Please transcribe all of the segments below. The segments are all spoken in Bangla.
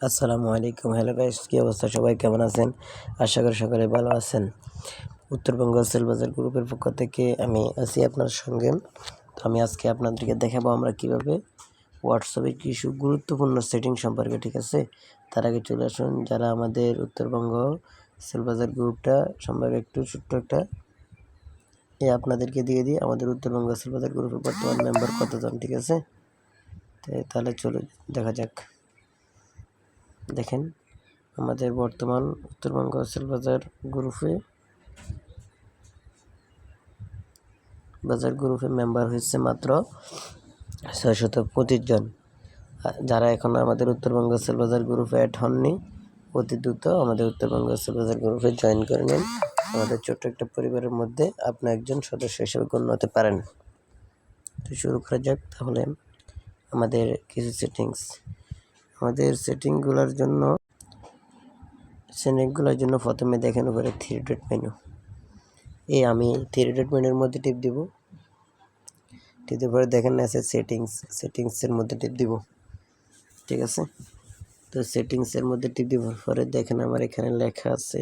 আসসালামু আলাইকুম। হ্যালো গাইস, কী অবস্থা? সবাই কেমন আছেন? আশা করি সকলে ভালো আছেন। উত্তরবঙ্গ সেলবাজার গ্রুপের পক্ষ থেকে আমি আছি আপনার সঙ্গে। তো আমি আজকে আপনাদেরকে দেখাবো আমরা কিভাবে হোয়াটসঅ্যাপে কিছু গুরুত্বপূর্ণ সেটিং সম্পর্কে, ঠিক আছে? তার আগে চলে আসুন, যারা আমাদের উত্তরবঙ্গ সেলবাজার গ্রুপটা সম্পর্কে একটু ছোট্ট একটা আপনাদেরকে দিয়ে দিই। আমাদের উত্তরবঙ্গ সেলবাজার গ্রুপের বর্তমান মেম্বার কতজন, ঠিক আছে? তাহলে চলো দেখা যাক। দেখেন, আমাদের বর্তমান উত্তরবঙ্গ সেলবাজার গ্রুপে মেম্বার হয়েছে মাত্র 625 জন। যারা এখন আমাদের উত্তরবঙ্গ সেলবাজার গ্রুপে অ্যাড হননি, অতি দ্রুত আমাদের উত্তরবঙ্গ সেলবাজার গ্রুপে জয়েন করে নিন। আমাদের ছোট্ট একটা পরিবারের মধ্যে আপনি একজন সদস্য হিসেবে গণ্য হতে পারেন। তো শুরু করা যাক তাহলে। আমাদের কিছু সেটিংগুলোর জন্য প্রথমে দেখেন উপরে 3 ডট মেনু। আমি 3 ডট মেনুর মধ্যে টিপ দিব। টিপে পরে দেখেন আছে সেটিংসের মধ্যে টিপ দিব, ঠিক আছে? তো সেটিংসের মধ্যে টিপ দেওয়ার পরে দেখেন আমার এখানে লেখা আছে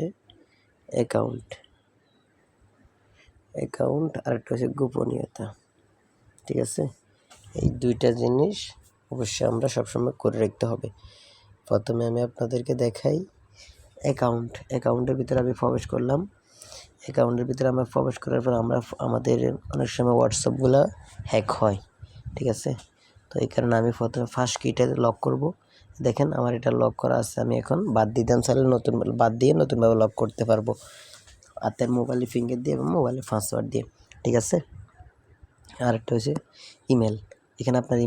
অ্যাকাউন্ট আর একটা হচ্ছে গোপনীয়তা, ঠিক আছে? এই দুইটা জিনিস অবশ্যই আমরা সবসময় করে রাখতে হবে। প্রথমে আমি আপনাদেরকে দেখাই অ্যাকাউন্টের ভিতরে আমি প্রবেশ করলাম। অ্যাকাউন্টের ভিতরে আমরা প্রবেশ করার পর আমাদের অনেক সময় হোয়াটসঅ্যাপগুলো হ্যাক হয়, ঠিক আছে? তো এই কারণে আমি প্রথমে ফার্স্ট কিটা লক করব। দেখেন আমার এটা লক করা আছে, আমি এখন বাদ দিতাম চাইলে বাদ দিয়ে নতুনভাবে লক করতে পারবো, হাতের মোবাইলে ফিঙ্গার দিয়ে এবং মোবাইলে পাসওয়ার্ড দিয়ে, ঠিক আছে? আরেকটা হচ্ছে ইমেল। এখানে আপনার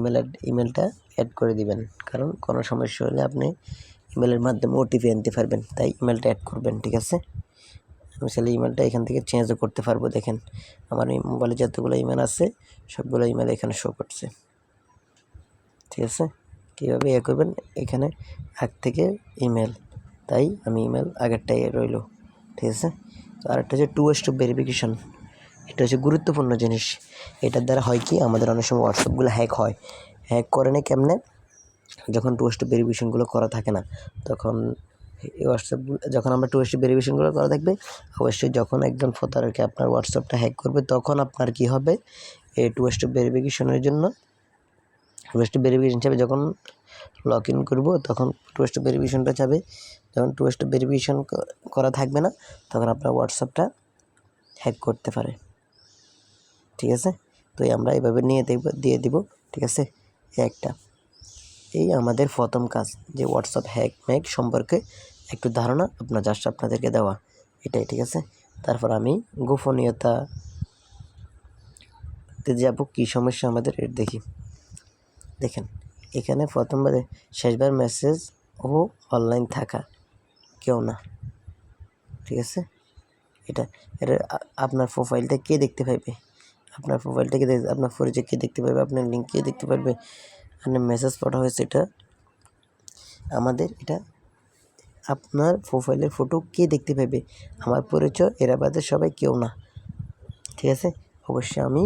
ইমেলটা অ্যাড করে দিবেন, কারণ কোনো সমস্যা হলে আপনি ইমেলের মাধ্যমে ওটিপি আনতে পারবেন, তাই ইমেলটা অ্যাড করবেন, ঠিক আছে? আমি চাইলে ইমেলটা এখান থেকে চেঞ্জও করতে পারবো। দেখেন আমার এই মোবাইলে যতগুলো ইমেল আছে সবগুলো ইমেল এখানে শো করছে, ঠিক আছে? কীভাবে করবেন, এখানে আগ থেকে ইমেল, তাই আমি ইমেল আগেরটাই রইল, ঠিক আছে? তো আরেকটা হচ্ছে 2 স্টেপ ভেরিফিকেশন। এটা হচ্ছে গুরুত্বপূর্ণ জিনিস। এটার দ্বারা হয় কি, আমাদের অনেক সময় হোয়াটসঅ্যাপগুলো হ্যাক করে না কেমনে, যখন 2 স্টেপ ভেরিফিকেশনগুলো করা থাকে না, তখন এই যখন আমরা 2 স্টেপ ভেরিফিকেশনগুলো করা থাকবে, অবশ্যই যখন একজন প্রতারক আপনার হোয়াটসঅ্যাপটা হ্যাক করবে, তখন আপনার কি হবে, এই 2 স্টেপ ভেরিফিকেশনের জন্য 2 স্টেপ ভেরিফিকেশন হিসাবে যখন লগ ইন করবো, তখন 2 স্টেপ ভেরিফিকেশনটা চাবে। যখন 2 স্টেপ ভেরিফিকেশন করা থাকবে না, তখন আপনার হোয়াটসঅ্যাপটা হ্যাক করতে পারে, ঠিক আছে? তো আমরা এইভাবে দিয়ে দিব, ঠিক আছে? এই আমাদের প্রথম কাজ, যে হোয়াটসঅ্যাপ হ্যাক সম্পর্কে একটু ধারণা আপনাদেরকে দেওয়া, এটাই, ঠিক আছে? তারপর আমি গোপনীয়তাতে যাব। কী সমস্যা আমাদের এর দেখি। দেখেন এখানে প্রথমবারে শেষবার মেসেজ ও অনলাইন থাকা কেউ না, ঠিক আছে? এটা আপনার প্রোফাইলটা কে দেখতে পাবে, আপনার পরিচয় কে দেখতে পাবে, আপনার লিঙ্ক কে দেখতে পারবে, আপনার মেসেজ পাঠা হয়েছে, এটা আপনার প্রোফাইলের ফটো কে দেখতে পাবে, আমার পরিচয় এরা বাদে সবাই কেউ না, ঠিক আছে? অবশ্যই আমি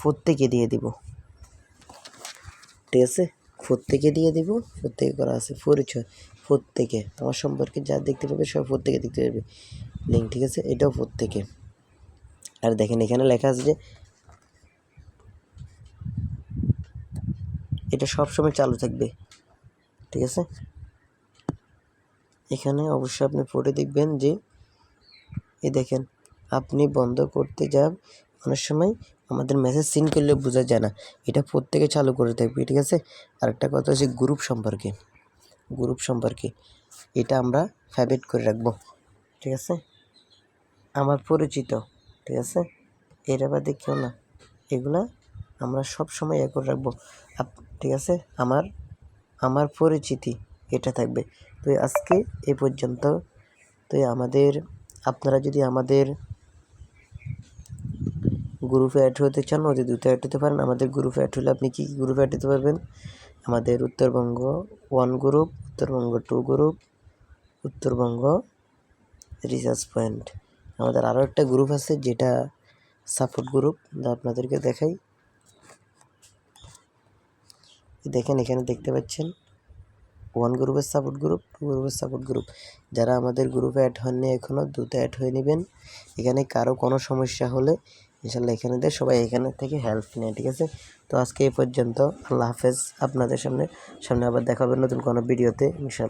প্রত্যেকে দিয়ে দিব, ঠিক আছে? প্রত্যেকে করা আছে পরিচয়, প্রত্যেকে আমার সম্পর্কে যা দেখতে পাবে সব প্রত্যেকে দেখতে পাবে লিঙ্ক, ঠিক আছে? এটাও প্রত্যেকে। আর দেখেন এখানে লেখা আছে যে এটা সবসময় চালু থাকবে, ঠিক আছে? এখানে অবশ্যই আপনি পড়ে দেখবেন যে দেখেন আপনি বন্ধ করতে যান, অনেক সময় আমাদের মেসেজ সিন করলে বোঝা যায় না, এটা প্রত্যেকে চালু করে থাকবে, ঠিক আছে? আরেকটা কথা হচ্ছে গ্রুপ সম্পর্কে এটা আমরা ফেভারিট করে রাখবো, ঠিক আছে? আমার পরিচিত, ঠিক আছে? এরা বাদে কেউ না, এগুলা আমরা সব সময় করে রাখবো, ঠিক আছে? আমার পরিচিতি এটা থাকবে। তো আজকে এ পর্যন্ত। তো আপনারা যদি আমাদের গ্রুপে অ্যাড হতে চান, অতি দ্রুত অ্যাড হতে পারেন। আমাদের গ্রুপে অ্যাড হলে আপনি কী গ্রুপে অ্যাড হতে পারবেন? আমাদের Uttarbanga 1 group, Uttarbanga 2 group, Uttarbanga research point. আমাদের আরও একটা গ্রুপ আছে যেটা সাপোর্ট গ্রুপ, যা আপনাদেরকে দেখাই। দেখেন এখানে দেখতে পাচ্ছেন 1 গ্রুপের সাপোর্ট গ্রুপ, 2 গ্রুপের সাপোর্ট গ্রুপ। যারা আমাদের গ্রুপে অ্যাড হননি এখনও, দ্রুত অ্যাড হয়ে নেবেন। এখানে কারো কোনো সমস্যা হলে ইনশাল্লাহ এখানে দিয়ে সবাই এখানে থেকে হেল্প নেয়, ঠিক আছে? তো আজকে এই পর্যন্ত। আল্লাহ হাফেজ। আপনাদের সামনে আবার দেখা হবে নতুন কোনো ভিডিওতে ইনশাল্লাহ।